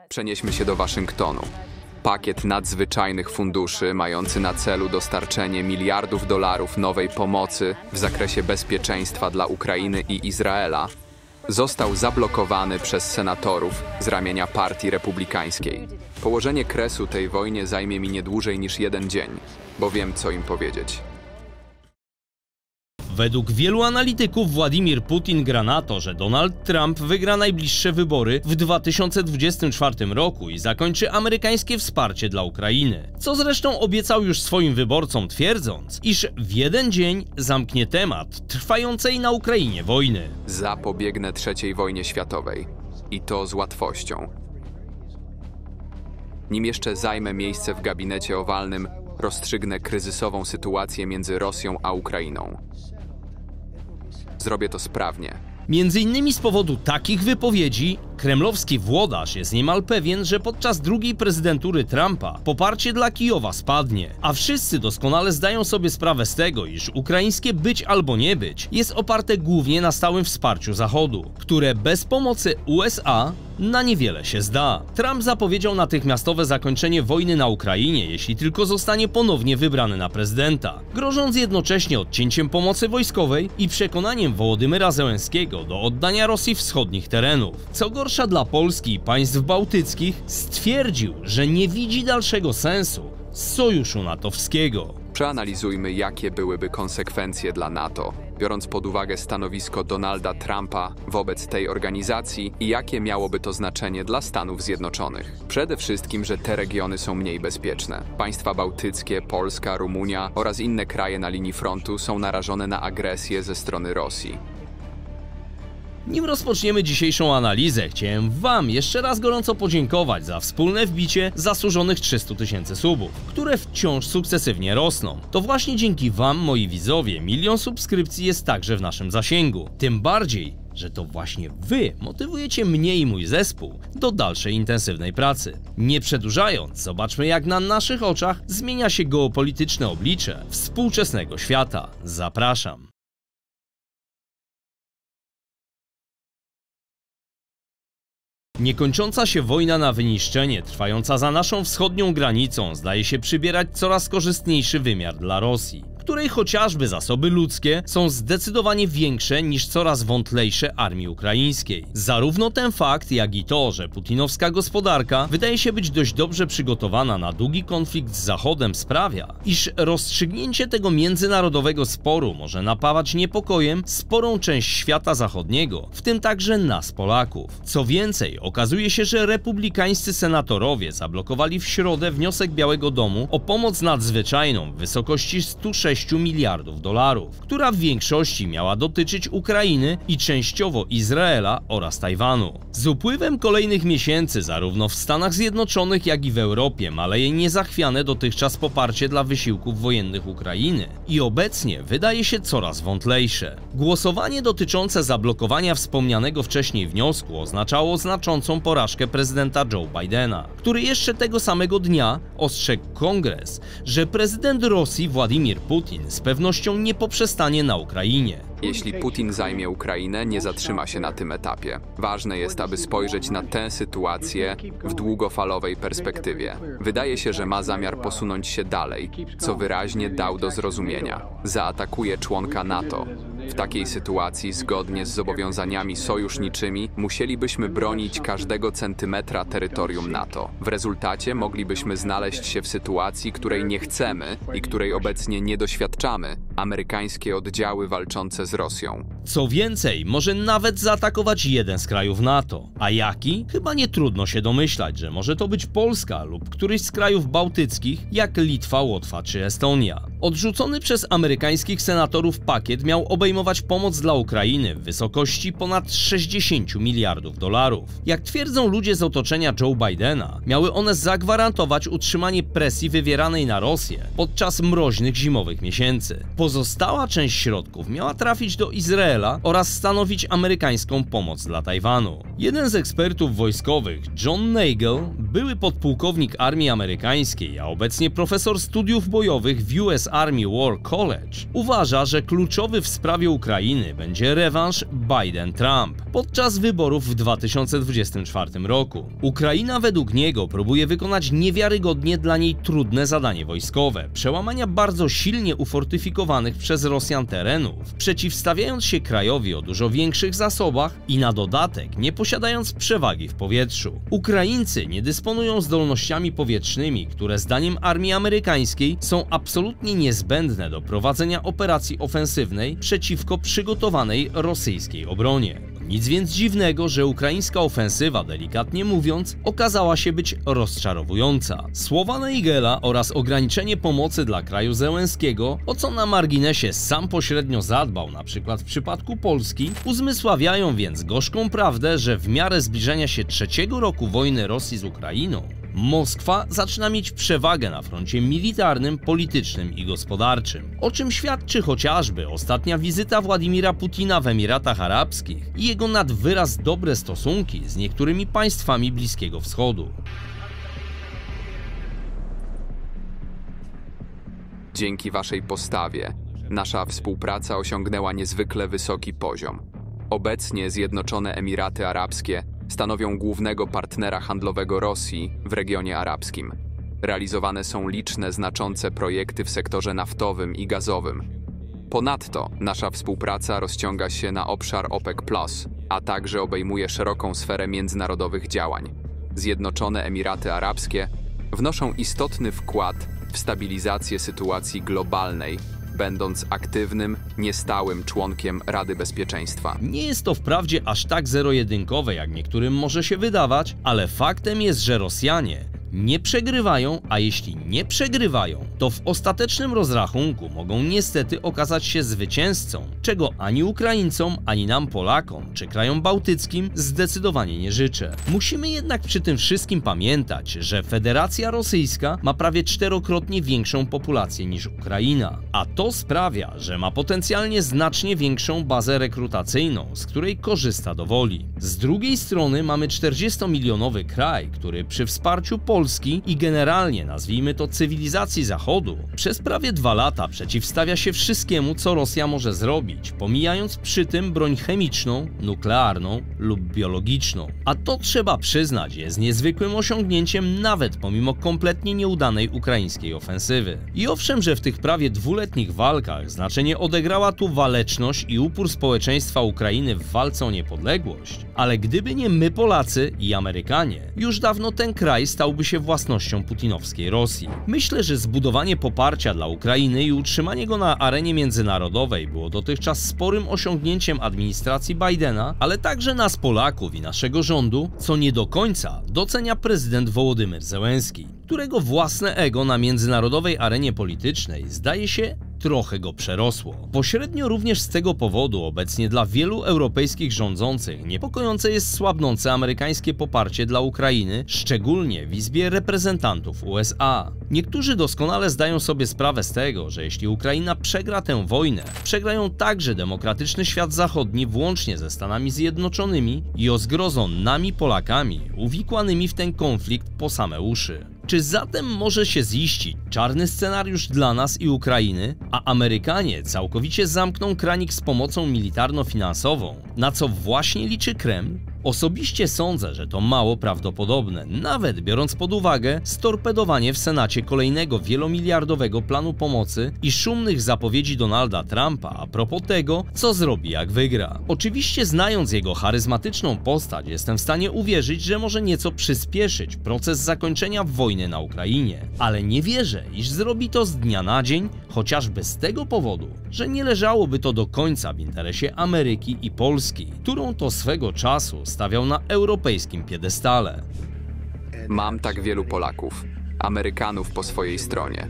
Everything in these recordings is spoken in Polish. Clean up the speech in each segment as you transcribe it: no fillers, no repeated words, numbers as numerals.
Przenieśmy się do Waszyngtonu. Pakiet nadzwyczajnych funduszy mający na celu dostarczenie miliardów dolarów nowej pomocy w zakresie bezpieczeństwa dla Ukrainy i Izraela został zablokowany przez senatorów z ramienia Partii Republikańskiej. Położenie kresu tej wojnie zajmie mi nie dłużej niż 1 dzień, bo wiem, co im powiedzieć. Według wielu analityków Władimir Putin gra na to, że Donald Trump wygra najbliższe wybory w 2024 roku i zakończy amerykańskie wsparcie dla Ukrainy. Co zresztą obiecał już swoim wyborcom, twierdząc, iż w 1 dzień zamknie temat trwającej na Ukrainie wojny. Zapobiegnę III wojnie światowej. I to z łatwością. Nim jeszcze zajmę miejsce w gabinecie owalnym, rozstrzygnę kryzysową sytuację między Rosją a Ukrainą. Zrobię to sprawnie. Między innymi z powodu takich wypowiedzi kremlowski włodarz jest niemal pewien, że podczas drugiej prezydentury Trumpa poparcie dla Kijowa spadnie, a wszyscy doskonale zdają sobie sprawę z tego, iż ukraińskie być albo nie być jest oparte głównie na stałym wsparciu Zachodu, które bez pomocy USA na niewiele się zda. Trump zapowiedział natychmiastowe zakończenie wojny na Ukrainie, jeśli tylko zostanie ponownie wybrany na prezydenta, grożąc jednocześnie odcięciem pomocy wojskowej i przekonaniem Wołodymyra Zełenskiego do oddania Rosji wschodnich terenów. Co gorsza dla Polski i państw bałtyckich, stwierdził, że nie widzi dalszego sensu sojuszu natowskiego. Przeanalizujmy, jakie byłyby konsekwencje dla NATO, biorąc pod uwagę stanowisko Donalda Trumpa wobec tej organizacji i jakie miałoby to znaczenie dla Stanów Zjednoczonych. Przede wszystkim, że te regiony są mniej bezpieczne. Państwa bałtyckie, Polska, Rumunia oraz inne kraje na linii frontu są narażone na agresję ze strony Rosji. Nim rozpoczniemy dzisiejszą analizę, chciałem Wam jeszcze raz gorąco podziękować za wspólne wbicie zasłużonych 300 000 subów, które wciąż sukcesywnie rosną. To właśnie dzięki Wam, moi widzowie, 1 000 000 subskrypcji jest także w naszym zasięgu. Tym bardziej, że to właśnie Wy motywujecie mnie i mój zespół do dalszej intensywnej pracy. Nie przedłużając, zobaczmy, jak na naszych oczach zmienia się geopolityczne oblicze współczesnego świata. Zapraszam. Niekończąca się wojna na wyniszczenie, trwająca za naszą wschodnią granicą, zdaje się przybierać coraz korzystniejszy wymiar dla Rosji, której chociażby zasoby ludzkie są zdecydowanie większe niż coraz wątlejsze armii ukraińskiej. Zarówno ten fakt, jak i to, że putinowska gospodarka wydaje się być dość dobrze przygotowana na długi konflikt z Zachodem, sprawia, iż rozstrzygnięcie tego międzynarodowego sporu może napawać niepokojem sporą część świata zachodniego, w tym także nas, Polaków. Co więcej, okazuje się, że republikańscy senatorowie zablokowali w środę wniosek Białego Domu o pomoc nadzwyczajną w wysokości 106 miliardów dolarów, która w większości miała dotyczyć Ukrainy i częściowo Izraela oraz Tajwanu. Z upływem kolejnych miesięcy zarówno w Stanach Zjednoczonych, jak i w Europie maleje niezachwiane dotychczas poparcie dla wysiłków wojennych Ukrainy i obecnie wydaje się coraz wątlejsze. Głosowanie dotyczące zablokowania wspomnianego wcześniej wniosku oznaczało znaczącą porażkę prezydenta Joe Bidena, który jeszcze tego samego dnia ostrzegł Kongres, że prezydent Rosji Władimir Putin z pewnością nie poprzestanie na Ukrainie. Jeśli Putin zajmie Ukrainę, nie zatrzyma się na tym etapie. Ważne jest, aby spojrzeć na tę sytuację w długofalowej perspektywie. Wydaje się, że ma zamiar posunąć się dalej, co wyraźnie dał do zrozumienia. Zaatakuje członka NATO. W takiej sytuacji, zgodnie z zobowiązaniami sojuszniczymi, musielibyśmy bronić każdego centymetra terytorium NATO. W rezultacie moglibyśmy znaleźć się w sytuacji, której nie chcemy i której obecnie nie doświadczamy. Amerykańskie oddziały walczące z Rosją. Co więcej, może nawet zaatakować jeden z krajów NATO. A jaki? Chyba nie trudno się domyślać, że może to być Polska lub któryś z krajów bałtyckich, jak Litwa, Łotwa czy Estonia. Odrzucony przez amerykańskich senatorów pakiet miał obejmować pomoc dla Ukrainy w wysokości ponad 60 miliardów dolarów. Jak twierdzą ludzie z otoczenia Joe Bidena, miały one zagwarantować utrzymanie presji wywieranej na Rosję podczas mroźnych zimowych miesięcy. Pozostała część środków miała trafić do Izraela oraz stanowić amerykańską pomoc dla Tajwanu. Jeden z ekspertów wojskowych, John Nagel, były podpułkownik armii amerykańskiej, a obecnie profesor studiów bojowych w US Army War College, uważa, że kluczowy w sprawie Ukrainy będzie rewanż Biden-Trump podczas wyborów w 2024 roku. Ukraina według niego próbuje wykonać niewiarygodnie dla niej trudne zadanie wojskowe, przełamania bardzo silnie ufortyfikowanych przez Rosjan terenów, przeciwstawiając się krajowi o dużo większych zasobach i na dodatek nie posiadając przewagi w powietrzu. Ukraińcy nie dysponują zdolnościami powietrznymi, które zdaniem armii amerykańskiej są absolutnie niezbędne do prowadzenia operacji ofensywnej przeciwko przygotowanej rosyjskiej obronie. Nic więc dziwnego, że ukraińska ofensywa, delikatnie mówiąc, okazała się być rozczarowująca. Słowa Neigela oraz ograniczenie pomocy dla kraju Zełenskiego, o co na marginesie sam pośrednio zadbał, na przykład w przypadku Polski, uzmysławiają więc gorzką prawdę, że w miarę zbliżenia się trzeciego roku wojny Rosji z Ukrainą, Moskwa zaczyna mieć przewagę na froncie militarnym, politycznym i gospodarczym, o czym świadczy chociażby ostatnia wizyta Władimira Putina w Emiratach Arabskich i jego nad wyraz dobre stosunki z niektórymi państwami Bliskiego Wschodu. Dzięki waszej postawie nasza współpraca osiągnęła niezwykle wysoki poziom. Obecnie Zjednoczone Emiraty Arabskie stanowią głównego partnera handlowego Rosji w regionie arabskim. Realizowane są liczne, znaczące projekty w sektorze naftowym i gazowym. Ponadto nasza współpraca rozciąga się na obszar OPEC+, a także obejmuje szeroką sferę międzynarodowych działań. Zjednoczone Emiraty Arabskie wnoszą istotny wkład w stabilizację sytuacji globalnej, będąc aktywnym, niestałym członkiem Rady Bezpieczeństwa. Nie jest to wprawdzie aż tak zero-jedynkowe, jak niektórym może się wydawać, ale faktem jest, że Rosjanie nie przegrywają, a jeśli nie przegrywają, to w ostatecznym rozrachunku mogą niestety okazać się zwycięzcą, czego ani Ukraińcom, ani nam Polakom, czy krajom bałtyckim zdecydowanie nie życzę. Musimy jednak przy tym wszystkim pamiętać, że Federacja Rosyjska ma prawie 4-krotnie większą populację niż Ukraina, a to sprawia, że ma potencjalnie znacznie większą bazę rekrutacyjną, z której korzysta do woli. Z drugiej strony mamy 40-milionowy kraj, który przy wsparciu Polski i generalnie, nazwijmy to, cywilizacji Zachodu, przez prawie 2 lata przeciwstawia się wszystkiemu, co Rosja może zrobić, pomijając przy tym broń chemiczną, nuklearną lub biologiczną. A to trzeba przyznać, jest niezwykłym osiągnięciem nawet pomimo kompletnie nieudanej ukraińskiej ofensywy. I owszem, że w tych prawie 2-letnich walkach znaczenie odegrała tu waleczność i upór społeczeństwa Ukrainy w walce o niepodległość, ale gdyby nie my Polacy i Amerykanie, już dawno ten kraj stałby się własnością putinowskiej Rosji. Myślę, że zbudowanie poparcia dla Ukrainy i utrzymanie go na arenie międzynarodowej było dotychczas sporym osiągnięciem administracji Bidena, ale także nas Polaków i naszego rządu, co nie do końca docenia prezydent Wołodymyr Zełenski, którego własne ego na międzynarodowej arenie politycznej zdaje się trochę go przerosło. Pośrednio również z tego powodu obecnie dla wielu europejskich rządzących niepokojące jest słabnące amerykańskie poparcie dla Ukrainy, szczególnie w Izbie Reprezentantów USA. Niektórzy doskonale zdają sobie sprawę z tego, że jeśli Ukraina przegra tę wojnę, przegrają także demokratyczny świat zachodni włącznie ze Stanami Zjednoczonymi i o zgrozo nami Polakami uwikłanymi w ten konflikt po same uszy. Czy zatem może się ziścić czarny scenariusz dla nas i Ukrainy, a Amerykanie całkowicie zamkną kranik z pomocą militarno-finansową, na co właśnie liczy Kreml? Osobiście sądzę, że to mało prawdopodobne, nawet biorąc pod uwagę storpedowanie w Senacie kolejnego wielomiliardowego planu pomocy i szumnych zapowiedzi Donalda Trumpa a propos tego, co zrobi jak wygra. Oczywiście znając jego charyzmatyczną postać, jestem w stanie uwierzyć, że może nieco przyspieszyć proces zakończenia wojny na Ukrainie, ale nie wierzę, iż zrobi to z dnia na dzień, chociażby z tego powodu, że nie leżałoby to do końca w interesie Ameryki i Polski, którą to swego czasu stawiał na europejskim piedestale. Mam tak wielu Polaków, Amerykanów po swojej stronie.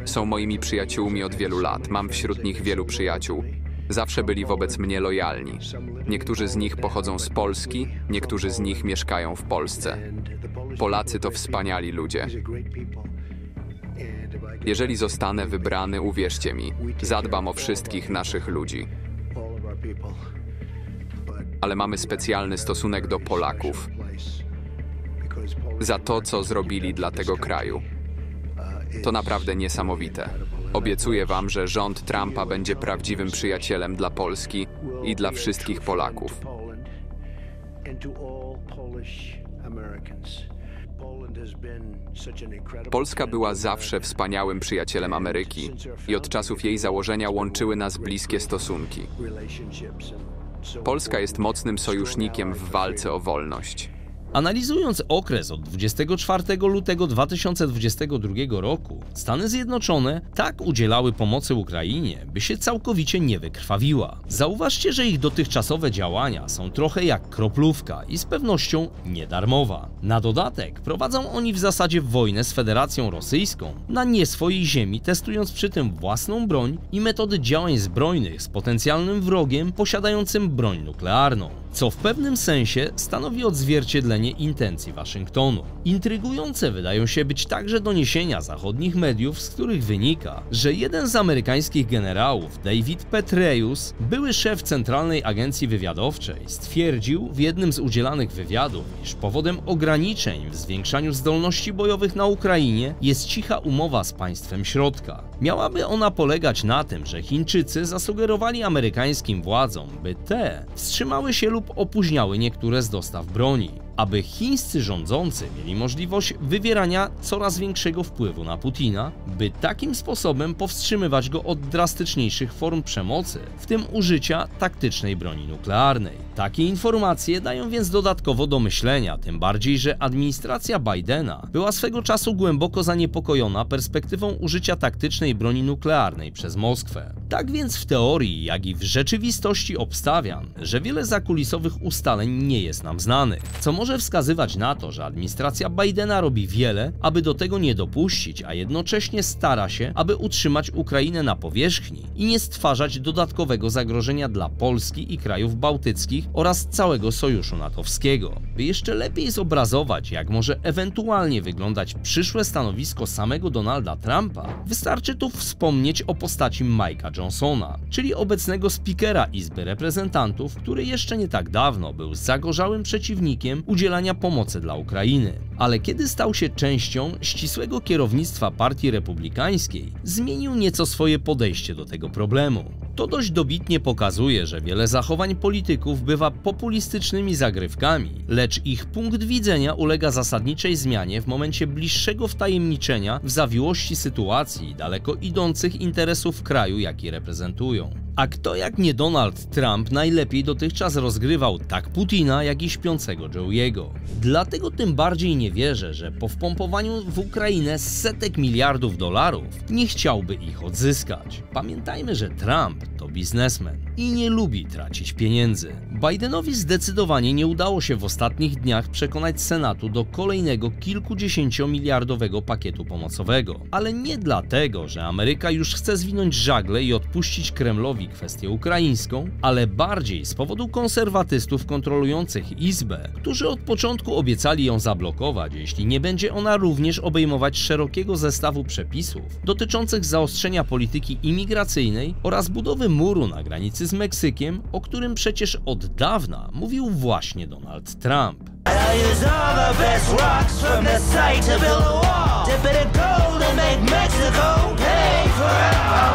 Są moimi przyjaciółmi od wielu lat, mam wśród nich wielu przyjaciół. Zawsze byli wobec mnie lojalni. Niektórzy z nich pochodzą z Polski, niektórzy z nich mieszkają w Polsce. Polacy to wspaniali ludzie. Jeżeli zostanę wybrany, uwierzcie mi, zadbam o wszystkich naszych ludzi. Ale mamy specjalny stosunek do Polaków. za to, co zrobili dla tego kraju. To naprawdę niesamowite. Obiecuję wam, że rząd Trumpa będzie prawdziwym przyjacielem dla Polski i dla wszystkich Polaków. Polska była zawsze wspaniałym przyjacielem Ameryki i od czasów jej założenia łączyły nas bliskie stosunki. Polska jest mocnym sojusznikiem w walce o wolność. Analizując okres od 24 lutego 2022 roku, Stany Zjednoczone tak udzielały pomocy Ukrainie, by się całkowicie nie wykrwawiła. Zauważcie, że ich dotychczasowe działania są trochę jak kroplówka i z pewnością niedarmowa. Na dodatek prowadzą oni w zasadzie wojnę z Federacją Rosyjską na nie swojej ziemi, testując przy tym własną broń i metody działań zbrojnych z potencjalnym wrogiem posiadającym broń nuklearną, co w pewnym sensie stanowi odzwierciedlenie intencji Waszyngtonu. Intrygujące wydają się być także doniesienia zachodnich mediów, z których wynika, że jeden z amerykańskich generałów, David Petraeus, były szef Centralnej Agencji Wywiadowczej, stwierdził w jednym z udzielanych wywiadów, iż powodem ograniczeń w zwiększaniu zdolności bojowych na Ukrainie jest cicha umowa z państwem środka. Miałaby ona polegać na tym, że Chińczycy zasugerowali amerykańskim władzom, by te wstrzymały się lub opóźniały niektóre z dostaw broni, aby chińscy rządzący mieli możliwość wywierania coraz większego wpływu na Putina, by takim sposobem powstrzymywać go od drastyczniejszych form przemocy, w tym użycia taktycznej broni nuklearnej. Takie informacje dają więc dodatkowo do myślenia, tym bardziej, że administracja Bidena była swego czasu głęboko zaniepokojona perspektywą użycia taktycznej broni nuklearnej przez Moskwę. Tak więc w teorii, jak i w rzeczywistości obstawiam, że wiele zakulisowych ustaleń nie jest nam znanych, co może wskazywać na to, że administracja Bidena robi wiele, aby do tego nie dopuścić, a jednocześnie stara się, aby utrzymać Ukrainę na powierzchni i nie stwarzać dodatkowego zagrożenia dla Polski i krajów bałtyckich oraz całego sojuszu natowskiego. By jeszcze lepiej zobrazować, jak może ewentualnie wyglądać przyszłe stanowisko samego Donalda Trumpa, wystarczy tu wspomnieć o postaci Mike'a Johnsona, czyli obecnego spikera Izby Reprezentantów, który jeszcze nie tak dawno był zagorzałym przeciwnikiem udzielania pomocy dla Ukrainy. Ale kiedy stał się częścią ścisłego kierownictwa Partii Republikańskiej, zmienił nieco swoje podejście do tego problemu. To dość dobitnie pokazuje, że wiele zachowań polityków bywa populistycznymi zagrywkami, lecz ich punkt widzenia ulega zasadniczej zmianie w momencie bliższego wtajemniczenia w zawiłości sytuacji i daleko idących interesów kraju, jaki reprezentują. A kto jak nie Donald Trump najlepiej dotychczas rozgrywał tak Putina, jak i śpiącego Joe'ego. Dlatego tym bardziej nie wierzę, że po wpompowaniu w Ukrainę setek miliardów dolarów nie chciałby ich odzyskać. Pamiętajmy, że Trump to biznesmen i nie lubi tracić pieniędzy. Bidenowi zdecydowanie nie udało się w ostatnich dniach przekonać Senatu do kolejnego kilkudziesięciomiliardowego pakietu pomocowego. Ale nie dlatego, że Ameryka już chce zwinąć żagle i odpuścić Kremlowi kwestię ukraińską, ale bardziej z powodu konserwatystów kontrolujących Izbę, którzy od początku obiecali ją zablokować, jeśli nie będzie ona również obejmować szerokiego zestawu przepisów dotyczących zaostrzenia polityki imigracyjnej oraz budowy muru na granicy z Meksykiem, o którym przecież od dawna mówił właśnie Donald Trump.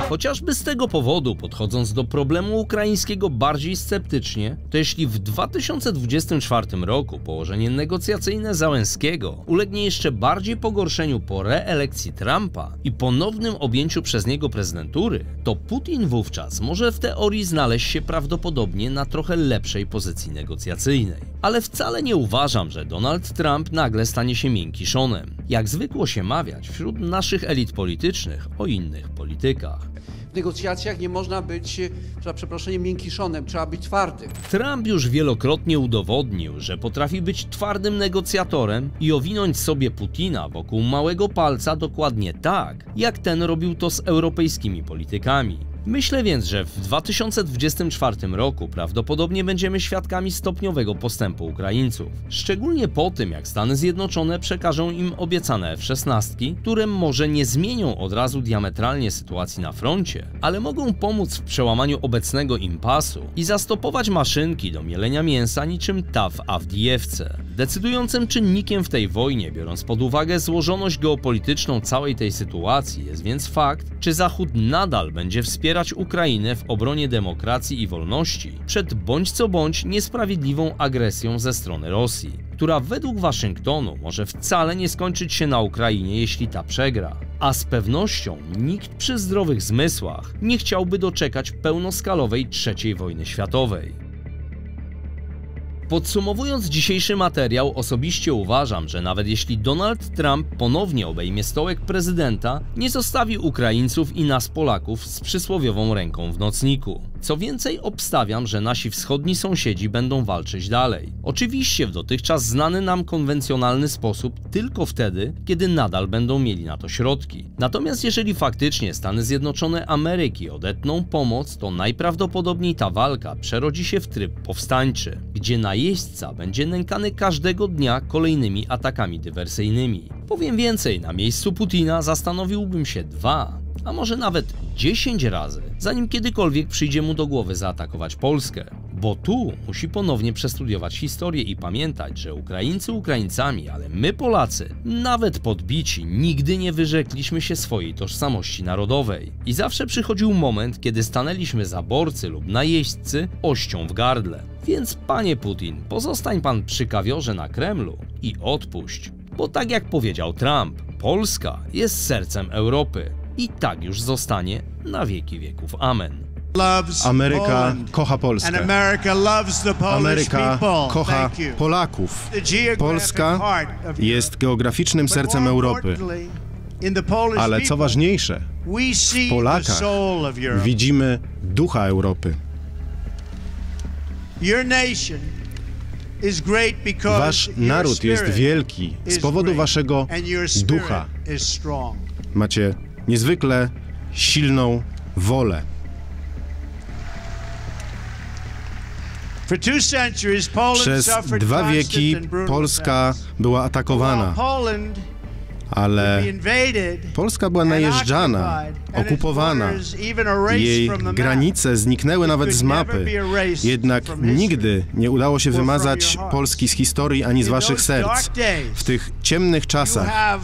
Chociażby z tego powodu, podchodząc do problemu ukraińskiego bardziej sceptycznie, to jeśli w 2024 roku położenie negocjacyjne Załęskiego ulegnie jeszcze bardziej pogorszeniu po reelekcji Trumpa i ponownym objęciu przez niego prezydentury, to Putin wówczas może w teorii znaleźć się prawdopodobnie na trochę lepszej pozycji negocjacyjnej. Ale wcale nie uważam, że Donald Trump nagle stanie się miękiszonem, jak zwykło się mawiać wśród naszych elit politycznych o innych politykach. W negocjacjach nie można być, za przeproszeniem, miękiszonem, trzeba być twardym. Trump już wielokrotnie udowodnił, że potrafi być twardym negocjatorem i owinąć sobie Putina wokół małego palca dokładnie tak, jak ten robił to z europejskimi politykami. Myślę więc, że w 2024 roku prawdopodobnie będziemy świadkami stopniowego postępu Ukraińców. Szczególnie po tym, jak Stany Zjednoczone przekażą im obiecane F-16, które może nie zmienią od razu diametralnie sytuacji na froncie, ale mogą pomóc w przełamaniu obecnego impasu i zastopować maszynki do mielenia mięsa niczym ta w Awdijewce. Decydującym czynnikiem w tej wojnie, biorąc pod uwagę złożoność geopolityczną całej tej sytuacji, jest więc fakt, czy Zachód nadal będzie wspierać Ukrainę w obronie demokracji i wolności przed bądź co bądź niesprawiedliwą agresją ze strony Rosji, która według Waszyngtonu może wcale nie skończyć się na Ukrainie, jeśli ta przegra. A z pewnością nikt przy zdrowych zmysłach nie chciałby doczekać pełnoskalowej III wojny światowej. Podsumowując dzisiejszy materiał, osobiście uważam, że nawet jeśli Donald Trump ponownie obejmie stołek prezydenta, nie zostawi Ukraińców i nas Polaków z przysłowiową ręką w nocniku. Co więcej, obstawiam, że nasi wschodni sąsiedzi będą walczyć dalej. Oczywiście w dotychczas znany nam konwencjonalny sposób, tylko wtedy, kiedy nadal będą mieli na to środki. Natomiast jeżeli faktycznie Stany Zjednoczone Ameryki odetną pomoc, to najprawdopodobniej ta walka przerodzi się w tryb powstańczy, gdzie najeźdźca będzie nękany każdego dnia kolejnymi atakami dywersyjnymi. Powiem więcej, na miejscu Putina zastanowiłbym się 2, a może nawet 10 razy, zanim kiedykolwiek przyjdzie mu do głowy zaatakować Polskę. Bo tu musi ponownie przestudiować historię i pamiętać, że Ukraińcy Ukraińcami, ale my Polacy, nawet podbici, nigdy nie wyrzekliśmy się swojej tożsamości narodowej. I zawsze przychodził moment, kiedy stanęliśmy zaborcy lub najeźdźcy ością w gardle. Więc panie Putin, pozostań pan przy kawiorze na Kremlu i odpuść. Bo tak jak powiedział Trump, Polska jest sercem Europy. I tak już zostanie na wieki wieków. Amen. Ameryka kocha Polskę. Ameryka kocha Polaków. Polska jest geograficznym sercem Europy. Ale co ważniejsze, w Polakach widzimy ducha Europy. Wasz naród jest wielki z powodu waszego ducha. Macie niezwykle silną wolę. Przez 2 wieki Polska była atakowana, ale Polska była najeżdżana, okupowana. Jej granice zniknęły nawet z mapy. Jednak nigdy nie udało się wymazać Polski z historii ani z waszych serc. W tych ciemnych czasach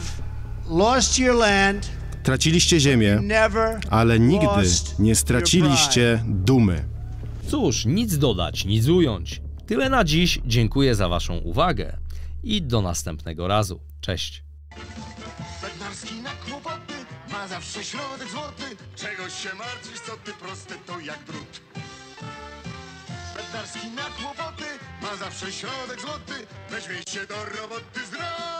traciliście ziemię, ale nigdy nie straciliście dumy. Cóż, nic dodać, nic ująć. Tyle na dziś, dziękuję za waszą uwagę i do następnego razu. Cześć. Bednarski na kłopoty ma zawsze środek złoty. Czegoś się martwisz, co ty proste to jak drut. Bednarski na kłopoty ma zawsze środek złoty. Weźmie się do roboty, zdrowy.